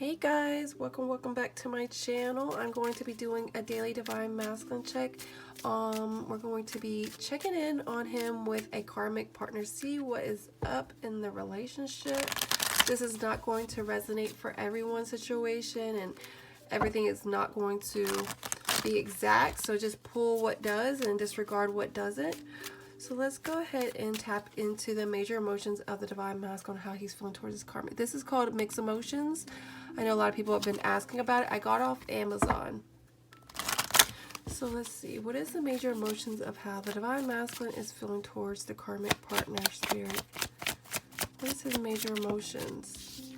Hey guys, welcome back to my channel. I'm going to be doing a daily divine masculine check. We're going to be checking in on him with a karmic partner, see what is up in the relationship. This is not going to resonate for everyone's situation, and everything is not going to be exact, so just pull what does and disregard what doesn't. So let's go ahead and tap into the major emotions of the divine masculine, how he's feeling towards his karmic. This is called mixed emotions. I know a lot of people have been asking about it. I got it off Amazon. So let's see. What is the major emotions of how the divine masculine is feeling towards the karmic partner spirit? What is his major emotions?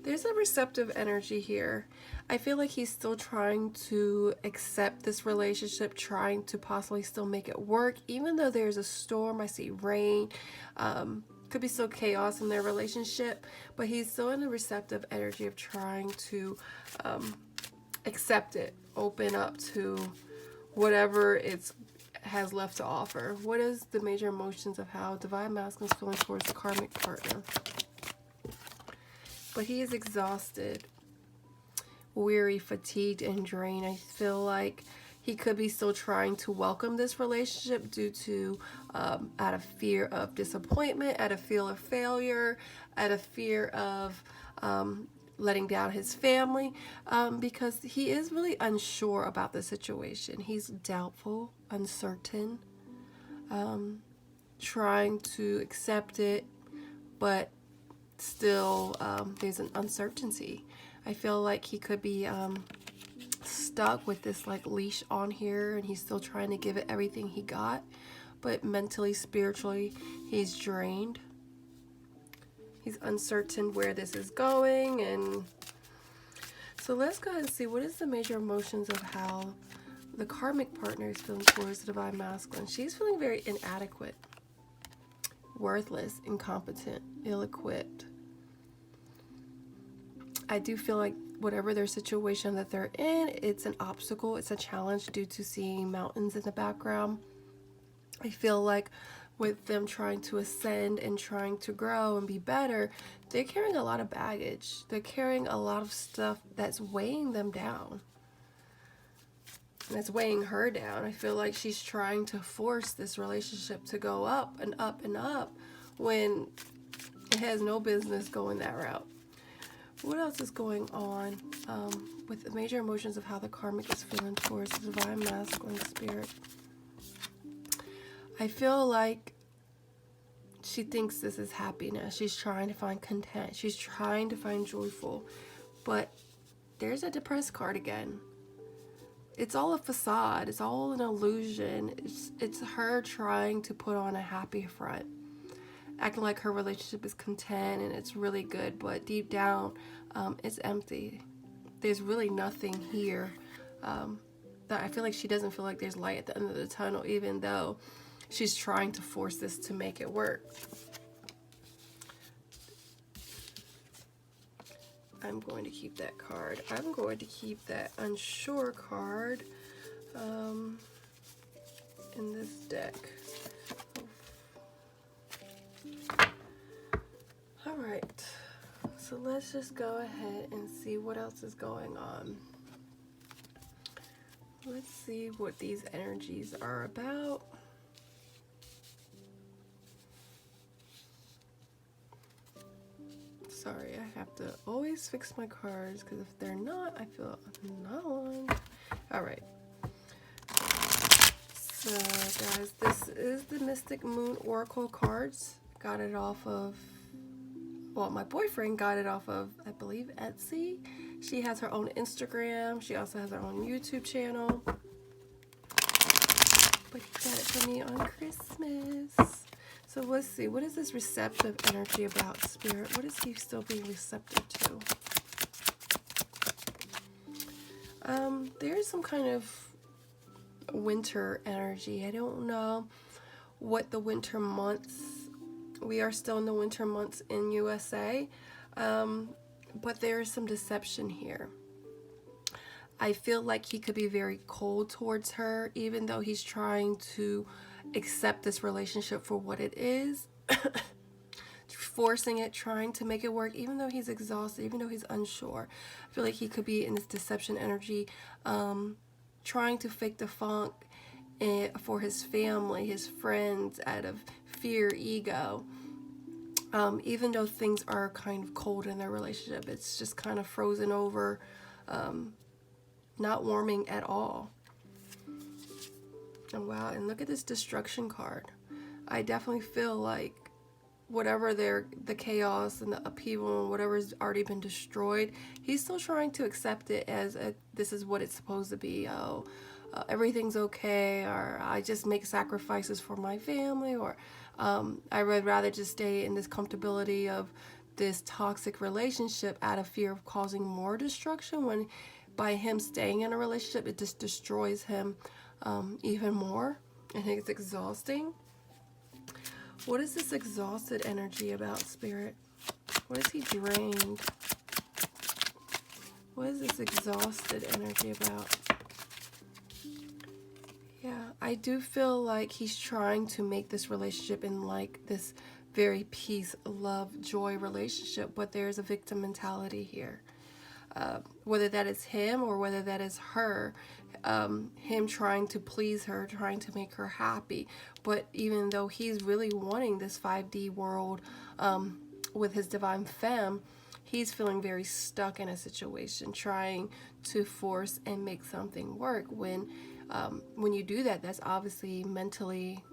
There's a receptive energy here. I feel like he's still trying to accept this relationship, trying to possibly still make it work, even though there's a storm. I see rain. Could be still chaos in their relationship, but he's still in a receptive energy of trying to accept it, open up to whatever it has left to offer. What is the major emotions of how divine masculine is feeling towards the karmic partner? But he is exhausted, weary, fatigued, and drained. I feel like he could be still trying to welcome this relationship due to out of fear of disappointment, out of fear of failure, out of fear of letting down his family, because he is really unsure about the situation. He's doubtful, uncertain, trying to accept it, but still there's an uncertainty. I feel like he could be stuck with this like leash on here, and he's still trying to give it everything he got, but mentally, spiritually, he's drained. He's uncertain where this is going. And so let's go ahead and see what is the major emotions of how the karmic partner is feeling towards the divine masculine. She's feeling very inadequate, worthless, incompetent, ill-equipped. I do feel like whatever their situation that they're in, it's an obstacle, it's a challenge due to seeing mountains in the background. I feel like with them trying to ascend and trying to grow and be better, they're carrying a lot of baggage. They're carrying a lot of stuff that's weighing them down. And that's weighing her down. I feel like she's trying to force this relationship to go up and up and up when it has no business going that route. What else is going on with the major emotions of how the karmic is feeling towards the divine masculine spirit? I feel like she thinks this is happiness. She's trying to find content. She's trying to find joyful. But there's a depressed card again. It's all a facade. It's all an illusion. It's her trying to put on a happy front, acting like her relationship is content and it's really good, but deep down it's empty. There's really nothing here. That I feel like she doesn't feel like there's light at the end of the tunnel, even though she's trying to force this to make it work. I'm going to keep that card. I'm going to keep that unsure card in this deck. Alright, so let's just go ahead and see what else is going on. Let's see what these energies are about. Sorry, I have to always fix my cards because if they're not, I feel not alone. Alright. So guys, this is the Mystic Moon Oracle cards. Got it off of, well, my boyfriend got it off of, I believe, Etsy. She has her own Instagram. She also has her own YouTube channel. But he got it for me on Christmas. So let's see. What is this receptive energy about, Spirit? What is he still being receptive to? There's some kind of winter energy. I don't know what the winter months, we are still in the winter months in USA, but there is some deception here. I feel like he could be very cold towards her, even though he's trying to accept this relationship for what it is. forcing it, trying to make it work, even though he's exhausted, even though he's unsure. I feel like he could be in this deception energy, trying to fake the funk for his family, his friends, out of fear, ego. Even though things are kind of cold in their relationship, it's just kind of frozen over, not warming at all. Oh, wow, and look at this destruction card. I definitely feel like whatever the chaos and the upheaval and whatever's already been destroyed, he's still trying to accept it as this is what it's supposed to be. Oh, everything's okay, or I just make sacrifices for my family, or I would rather just stay in this comfortability of this toxic relationship out of fear of causing more destruction, when by him staying in a relationship, it just destroys him even more, and it's exhausting. What is this exhausted energy about, Spirit? What is he drained? What is this exhausted energy about? Yeah, I do feel like he's trying to make this relationship in like this very peace, love, joy relationship, but there's a victim mentality here. Whether that is him or whether that is her, him trying to please her, trying to make her happy. But even though he's really wanting this 5D world with his divine femme, he's feeling very stuck in a situation, trying to force and make something work. When you do that, that's obviously mentally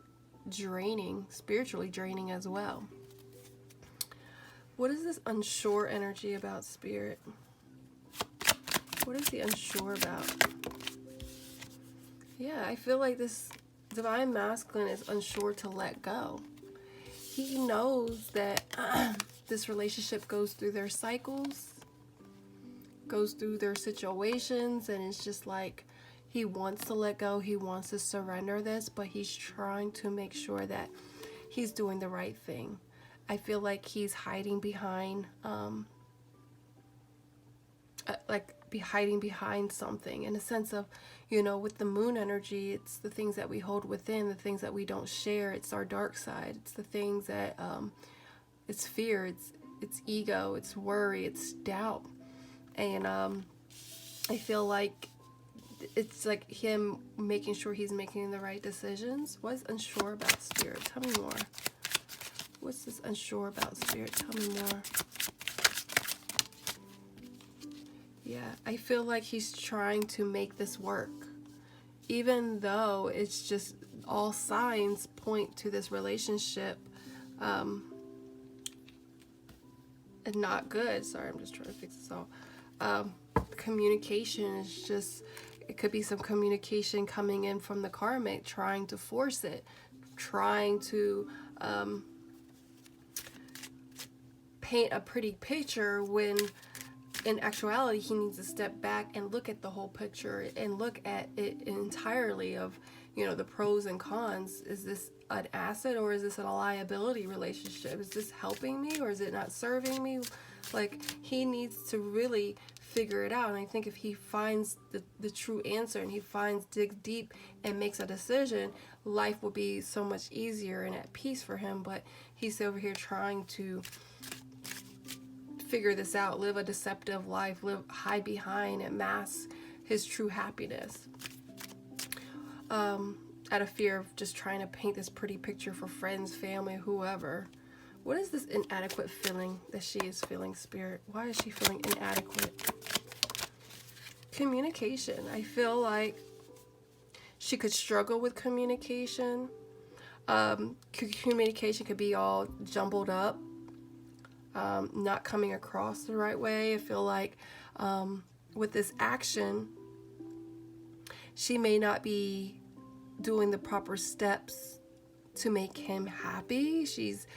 draining, spiritually draining as well. What is this unsure energy about, Spirit? What is he unsure about? Yeah, I feel like this divine masculine is unsure to let go. He knows that this relationship goes through their cycles, goes through their situations, and it's just like he wants to let go, he wants to surrender this, but he's trying to make sure that he's doing the right thing. I feel like he's hiding behind hiding behind something, in a sense of, you know, with the moon energy, it's the things that we hold within, the things that we don't share. It's our dark side. It's the things that it's fear, it's ego, it's worry, it's doubt. And I feel like it's like him making sure he's making the right decisions. What's unsure about, Spirit? Tell me more. What's this unsure about, Spirit? Tell me more. Yeah, I feel like he's trying to make this work, even though it's just all signs point to this relationship and not good. Sorry, I'm just trying to fix this all. Communication is just, it could be some communication coming in from the karmic, trying to force it, trying to paint a pretty picture, when in actuality, he needs to step back and look at the whole picture and look at it entirely of, you know, the pros and cons. Is this an asset or is this a liability relationship? Is this helping me or is it not serving me? Like, he needs to really figure it out. And I think if he finds the true answer and he digs deep and makes a decision, life will be so much easier and at peace for him. But he's over here trying to figure this out, live a deceptive life, hide behind and mask his true happiness, out of fear of just trying to paint this pretty picture for friends, family, whoever. What is this inadequate feeling that she is feeling, Spirit? Why is she feeling inadequate? Communication. I feel like she could struggle with communication. Communication could be all jumbled up, not coming across the right way. I feel like with this action, she may not be doing the proper steps to make him happy. She's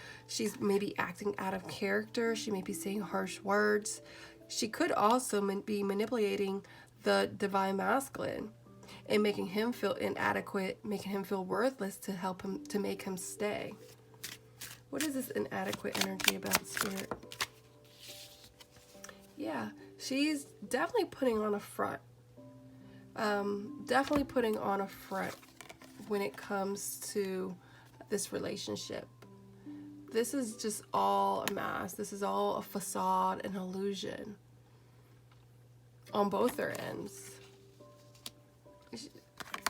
maybe acting out of character. She may be saying harsh words. She could also be manipulating the divine masculine and making him feel inadequate, making him feel worthless to help him, to make him stay. What is this inadequate energy about, Spirit? Yeah, she's definitely putting on a front. Definitely putting on a front when it comes to this relationship. this is just all a mask. This is all a facade, an illusion on both their ends.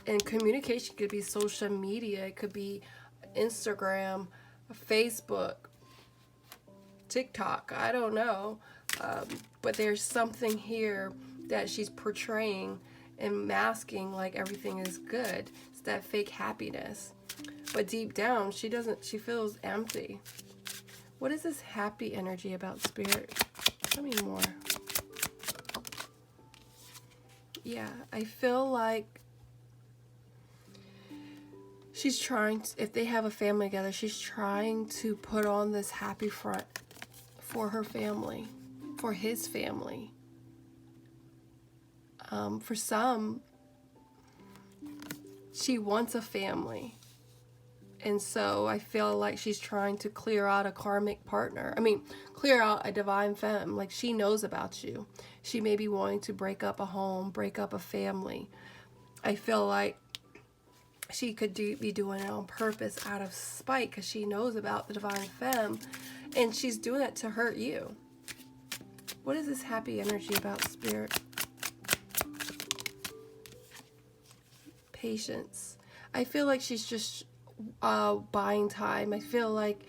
And communication could be social media. It could be Instagram, Facebook, TikTok. I don't know. But there's something here that she's portraying and masking like everything is good. It's that fake happiness. But deep down, she feels empty. What is this happy energy about, Spirit? Tell me more. Yeah, I feel like she's trying to, if they have a family together, she's trying to put on this happy front for her family, for his family. For some, she wants a family. And so I feel like she's trying to clear out a karmic partner. I mean, clear out a divine femme. Like, she knows about you. She may be wanting to break up a home, break up a family. I feel like she could be doing it on purpose out of spite because she knows about the divine femme. And she's doing it to hurt you. What is this happy energy about, Spirit? Patience. I feel like she's just buying time. I feel like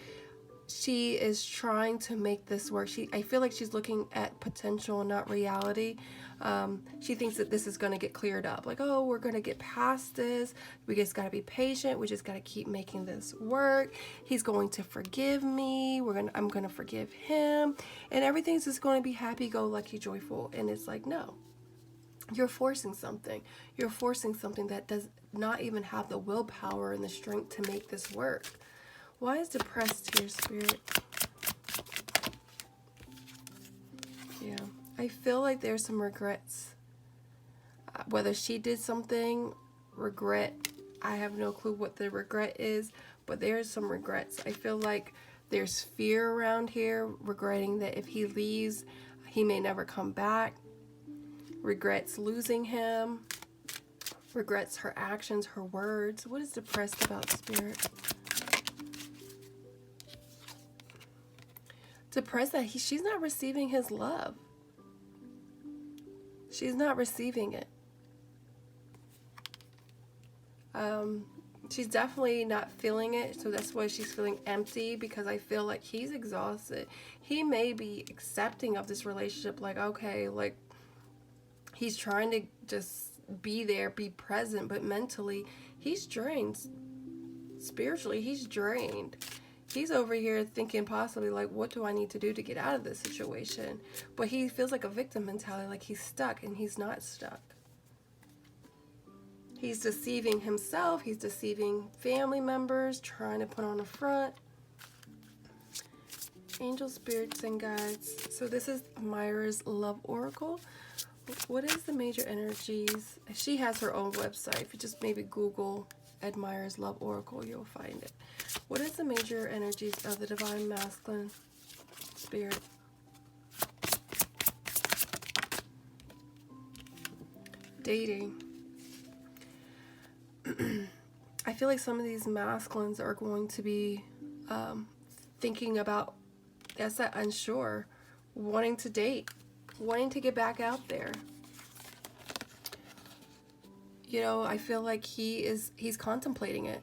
she is trying to make this work. I feel like she's looking at potential, not reality. She thinks that this is going to get cleared up. Like, oh, we're going to get past this. We just got to be patient. We just got to keep making this work. He's going to forgive me. I'm going to forgive him. And everything's just going to be happy-go-lucky, joyful. And it's like, no. You're forcing something. You're forcing something that does not even have the willpower and the strength to make this work. Why is depressed here, Spirit? Yeah. I feel like there's some regrets. Whether she did something, regret, I have no clue what the regret is, but there's some regrets. I feel like there's fear around here, regretting that if he leaves, he may never come back. Regrets losing him. Regrets her actions, her words. What is depressed about, Spirit? Depressed that she's not receiving his love. She's not receiving it. She's definitely not feeling it, so that's why she's feeling empty, because I feel like he's exhausted. He may be accepting of this relationship, like, okay, like, he's trying to just be there, be present, but mentally, he's drained. Spiritually, he's drained. He's over here thinking possibly, like, what do I need to do to get out of this situation? But he feels like a victim mentality, like he's stuck, and he's not stuck. He's deceiving himself. He's deceiving family members, trying to put on a front. Angel, spirits, and guides. So this is Myra's Love Oracle. What is the major energies? She has her own website. If you just maybe Google Myra's Love Oracle, you'll find it. What is the major energies of the Divine Masculine Spirit? Dating. I feel like some of these masculines are going to be thinking about, that's that unsure, wanting to date, wanting to get back out there. You know, I feel like he's contemplating it.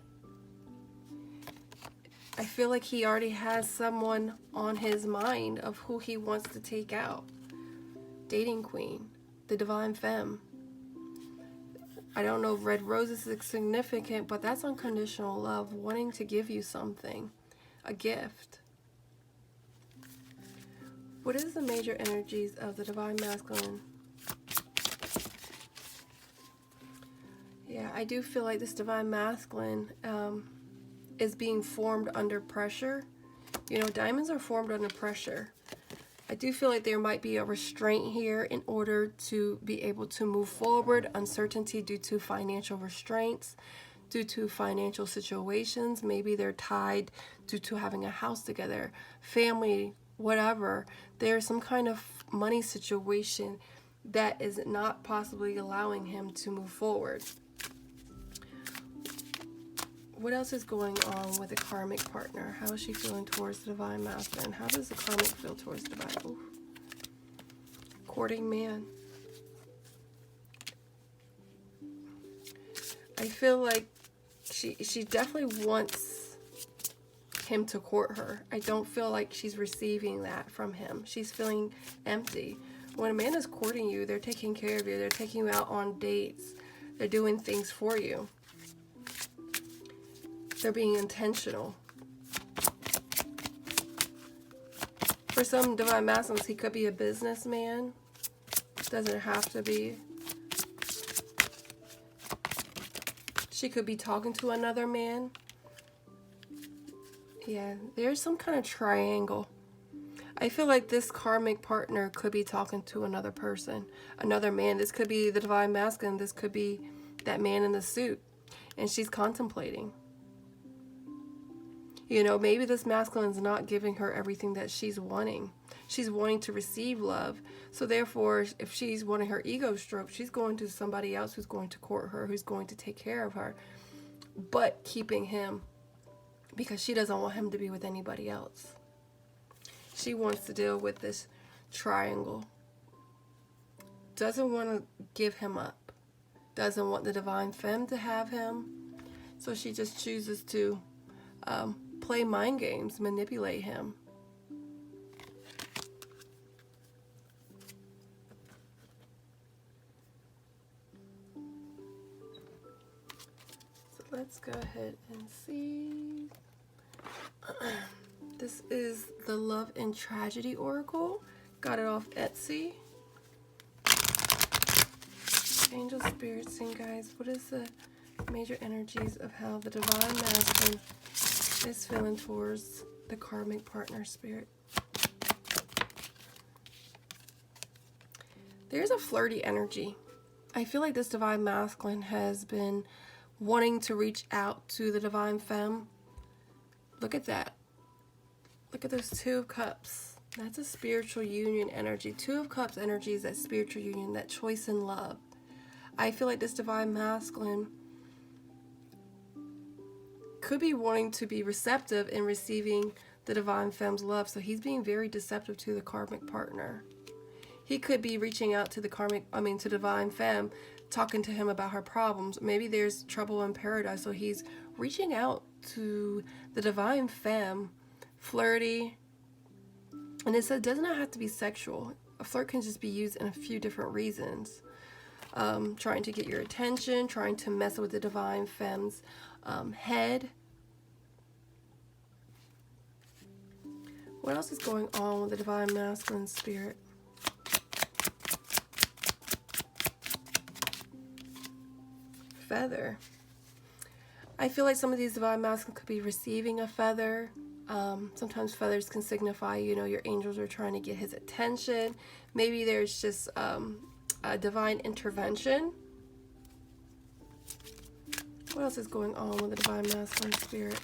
I feel like he already has someone on his mind of who he wants to take out. Dating queen, the divine femme. I don't know if red roses is significant, but that's unconditional love, wanting to give you something, a gift. What is the major energies of the divine masculine? Yeah, I do feel like this divine masculine is being formed under pressure. You know, diamonds are formed under pressure. I do feel like there might be a restraint here in order to be able to move forward. Uncertainty due to financial restraints, due to financial situations. Maybe they're tied due to having a house together, family, whatever. There's some kind of money situation that is not possibly allowing him to move forward. What else is going on with the karmic partner? How is she feeling towards the divine masculine? How does the karmic feel towards the divine? Ooh. Courting man. I feel like she definitely wants him to court her. I don't feel like she's receiving that from him. She's feeling empty. When a man is courting you, they're taking care of you. They're taking you out on dates. They're doing things for you. They're being intentional. For some divine masculines, he could be a businessman. Doesn't have to be. She could be talking to another man. Yeah, there's some kind of triangle. I feel like this karmic partner could be talking to another person, another man. This could be the divine masculine. This could be that man in the suit. And she's contemplating. You know, maybe this masculine's not giving her everything that she's wanting. She's wanting to receive love. So therefore, if she's wanting her ego stroked, she's going to somebody else who's going to court her, who's going to take care of her, but keeping him because she doesn't want him to be with anybody else. She wants to deal with this triangle. Doesn't want to give him up. Doesn't want the divine femme to have him. So she just chooses to play mind games, manipulate him. So let's go ahead and see. This is the Love and Tragedy Oracle. Got it off Etsy. Angel spirits and guys, what is the major energies of how the divine masculine is feeling towards the karmic partner spirit? There's a flirty energy. I feel like this divine masculine has been wanting to reach out to the divine femme. Look at that. Look at those Two of Cups. That's a spiritual union energy. Two of Cups energy is that spiritual union, that choice in love. I feel like this divine masculine could be wanting to be receptive in receiving the divine femme's love. So he's being very deceptive to the karmic partner. He could be reaching out to to divine femme, talking to him about her problems. Maybe there's trouble in paradise. So he's reaching out to the divine femme, flirty. And it says it does not have to be sexual. A flirt can just be used in a few different reasons. Trying to get your attention, trying to mess with the divine femme's head. What else is going on with the divine masculine spirit? Feather. I feel like some of these divine masculine could be receiving a feather. Sometimes feathers can signify, you know, your angels are trying to get his attention. Maybe there's just a divine intervention. What else is going on with the divine masculine spirit?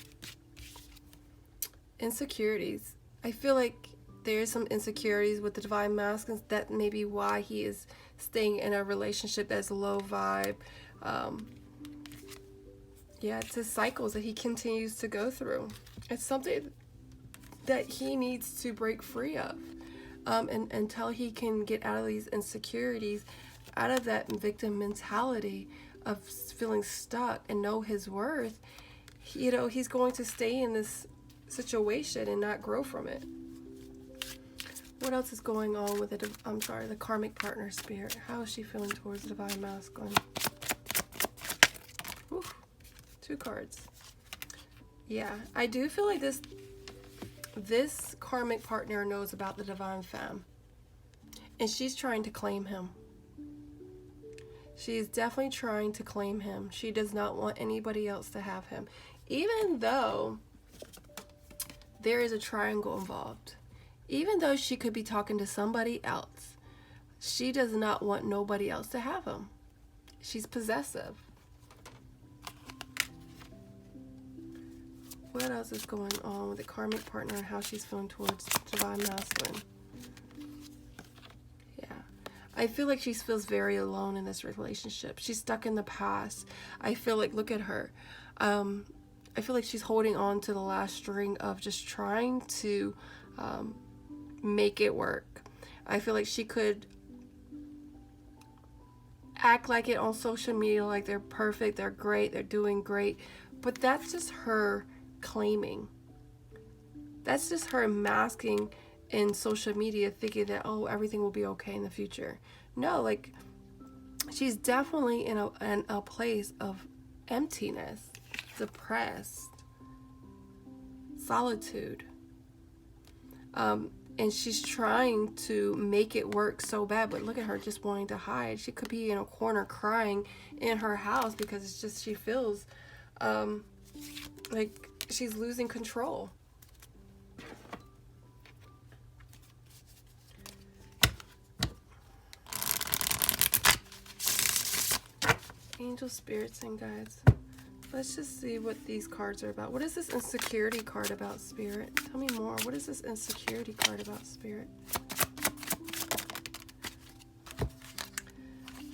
Insecurities. I feel like there's some insecurities with the divine masculine. That may be why he is staying in a relationship that's low vibe. Yeah, it's his cycles that he continues to go through. It's something that he needs to break free of. And until he can get out of these insecurities, out of that victim mentality of feeling stuck and know his worth, you know, he's going to stay in this situation and not grow from it. What else is going on with the karmic partner spirit? How is she feeling towards the divine masculine? Whew, 2 cards. Yeah, I do feel like this karmic partner knows about the divine femme, and she's trying to claim him. She is definitely trying to claim him. She does not want anybody else to have him, even though there is a triangle involved. Even though she could be talking to somebody else, she does not want nobody else to have him. She's possessive. What else is going on with the karmic partner and how she's feeling towards divine masculine? Yeah. I feel like she feels very alone in this relationship. She's stuck in the past. I feel like, look at her. I feel like she's holding on to the last string of just trying to make it work. I feel like she could act like it on social media, like they're perfect, they're great, they're doing great, but that's just her claiming. That's just her masking in social media, thinking that, oh, everything will be okay in the future. No, like, she's definitely in a place of emptiness, depressed, solitude. And she's trying to make it work so bad, but look at her just wanting to hide. She could be in a corner crying in her house because it's just, she feels like she's losing control. Angel, spirits, and guides. Let's just see what these cards are about. What is this insecurity card about, Spirit? Tell me more. What is this insecurity card about, Spirit?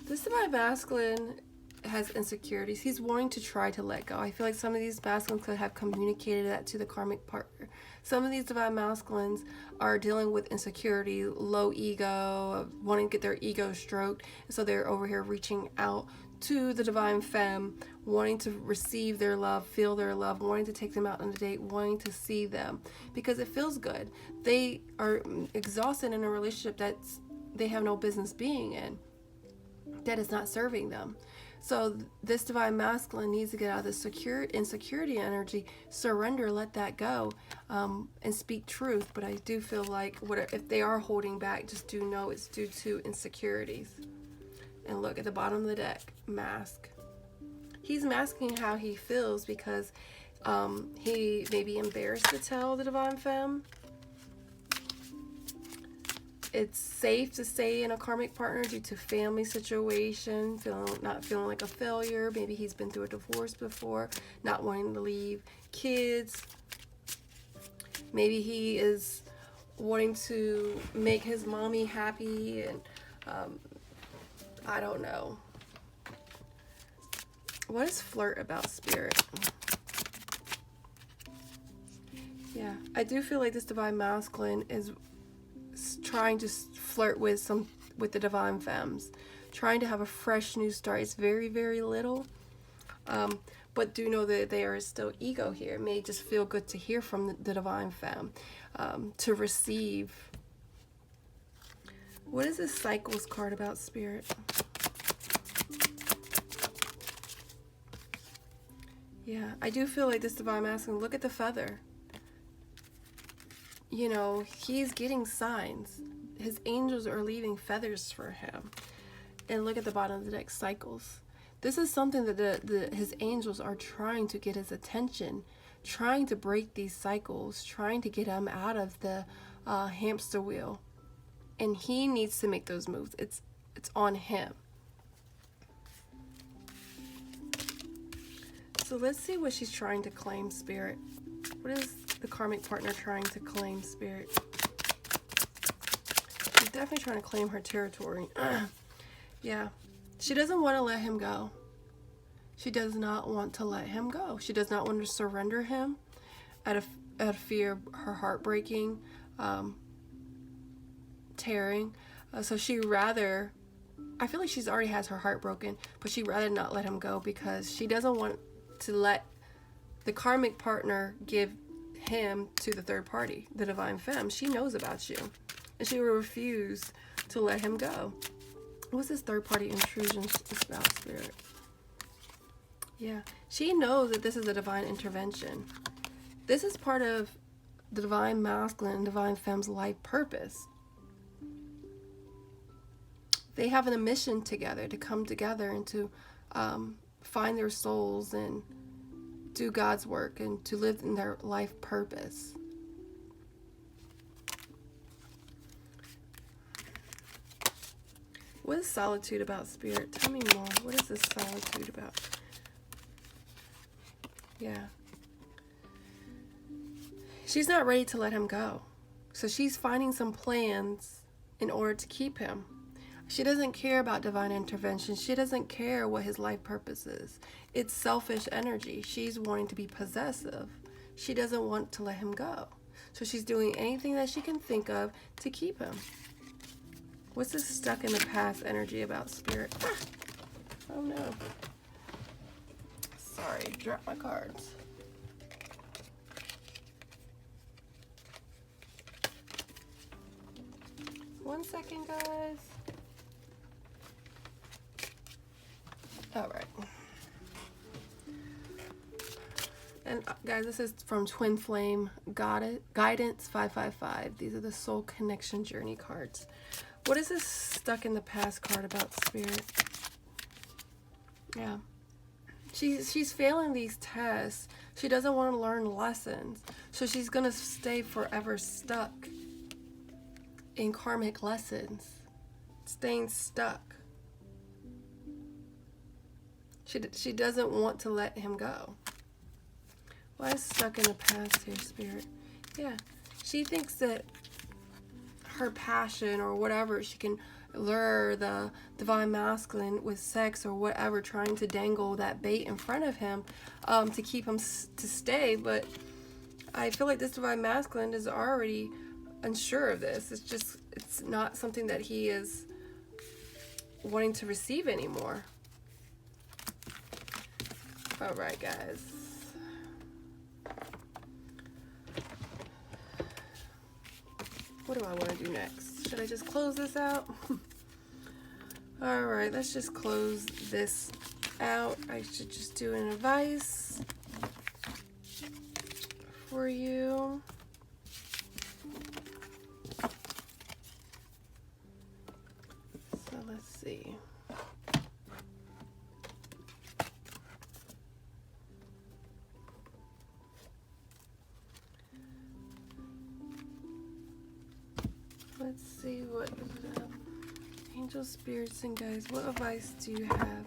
This Divine Masculine has insecurities. He's wanting to try to let go. I feel like some of these masculines could have communicated that to the karmic partner. Some of these Divine Masculines are dealing with insecurity, low ego, wanting to get their ego stroked. And so they're over here reaching out to the Divine Femme, wanting to receive their love, feel their love, wanting to take them out on a date, wanting to see them because it feels good. They are exhausted in a relationship that they have no business being in, that is not serving them. So this Divine Masculine needs to get out of this insecurity energy, surrender, let that go, and speak truth. But I do feel like if they are holding back, just do know it's due to insecurities. And look at the bottom of the deck, mask. He's masking how he feels because he may be embarrassed to tell the Divine Femme. It's safe to stay in a karmic partner due to family situation, not feeling like a failure. Maybe he's been through a divorce before, not wanting to leave kids. Maybe he is wanting to make his mommy happy, and I don't know. What is flirt about, Spirit? Yeah, I do feel like this Divine Masculine is trying to flirt with the Divine Femmes, trying to have a fresh new start. It's very, very little, but do know that there is still ego here. It may just feel good to hear from the Divine Femme, to receive. What is this Cycles card about, Spirit? Yeah, I do feel like this Divine Masculine, look at the feather. You know, he's getting signs. His angels are leaving feathers for him. And look at the bottom of the deck, Cycles. This is something that his angels are trying to get his attention, trying to break these cycles, trying to get him out of the hamster wheel. And he needs to make those moves. It's on him. So let's see what she's trying to claim, Spirit. What is the karmic partner trying to claim, Spirit? She's definitely trying to claim her territory. Yeah. She doesn't want to let him go. She does not want to let him go. She does not want to surrender him out of fear of her heart breaking, tearing. So she rather, I feel like she's already has her heart broken, but she'd rather not let him go because she doesn't want to let the karmic partner give him to the third party, the Divine Femme. She knows about you, and she will refuse to let him go. What's this third party intrusion about, Spirit? Yeah, she knows that this is a divine intervention. This is part of the Divine Masculine and Divine Femme's life purpose. They have a mission together, to come together and to find their souls and do God's work and to live in their life purpose. What is solitude about, Spirit? Tell me more. What is this solitude about? Yeah. She's not ready to let him go. So she's finding some plans in order to keep him. She doesn't care about divine intervention. She doesn't care what his life purpose is. It's selfish energy. She's wanting to be possessive. She doesn't want to let him go. So she's doing anything that she can think of to keep him. What's this stuck in the past energy about, Spirit? Ah! Oh no. Sorry, dropped my cards. One second, guys. All right. And guys, this is from Twin Flame Guidance 555. These are the Soul Connection Journey cards. What is this stuck in the past card about, Spirit? Yeah. She's failing these tests. She doesn't want to learn lessons. So she's going to stay forever stuck in karmic lessons. Staying stuck. She doesn't want to let him go. Why is stuck in the past here, Spirit? Yeah. She thinks that her passion or whatever, she can lure the divine masculine with sex or whatever, trying to dangle that bait in front of him to keep him to stay. But I feel like this divine masculine is already unsure of this. It's not something that he is wanting to receive anymore. All right, guys. What do I want to do next? Should I just close this out? All right, let's just close this out. I should just do an advice for you. So let's see. Let's see what angels, spirits, and guides, what advice do you have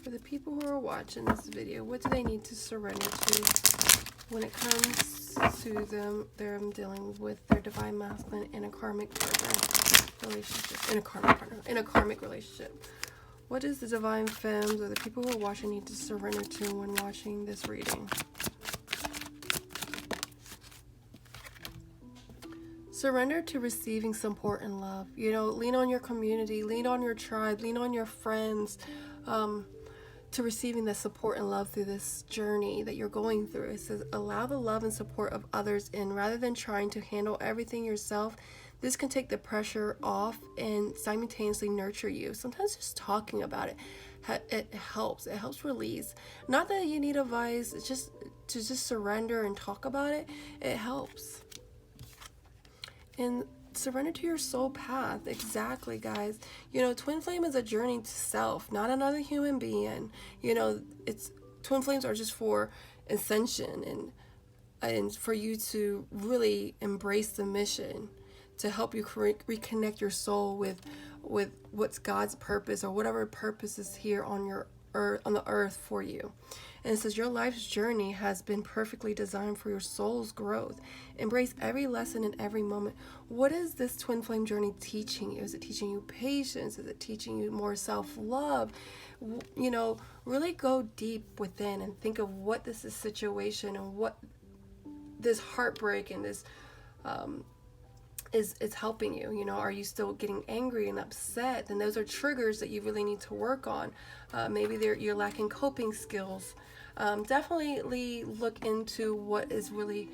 for the people who are watching this video? What do they need to surrender to when it comes to them dealing with their divine masculine in a karmic partner relationship, in a karmic relationship? What does the divine femmes or the people who are watching need to surrender to when watching this reading? Surrender to receiving support and love. You know, lean on your community, lean on your tribe, lean on your friends, to receiving the support and love through this journey that you're going through. It says, allow the love and support of others in rather than trying to handle everything yourself. This can take the pressure off and simultaneously nurture you. Sometimes just talking about it helps. It helps release. Not that you need advice, it's just to just surrender and talk about it. It helps. And surrender to your soul path. Exactly, guys. You know, twin flame is a journey to self, not another human being. You know, twin flames are just for ascension and for you to really embrace the mission, to help you reconnect your soul with what's God's purpose or whatever purpose is here on the earth for you. And it says your life's journey has been perfectly designed for your soul's growth. Embrace every lesson in every moment. What is this twin flame journey teaching you? Is it teaching you patience? Is it teaching you more self-love? You know, really go deep within and think of what this is situation and what this heartbreak and this is helping you. You know, are you still getting angry and upset? Then those are triggers that you really need to work on. Maybe you're lacking coping skills. Definitely look into what is really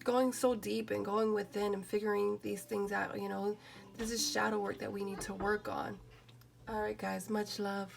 going so deep and going within and figuring these things out. You know, this is shadow work that we need to work on. All right, guys, much love.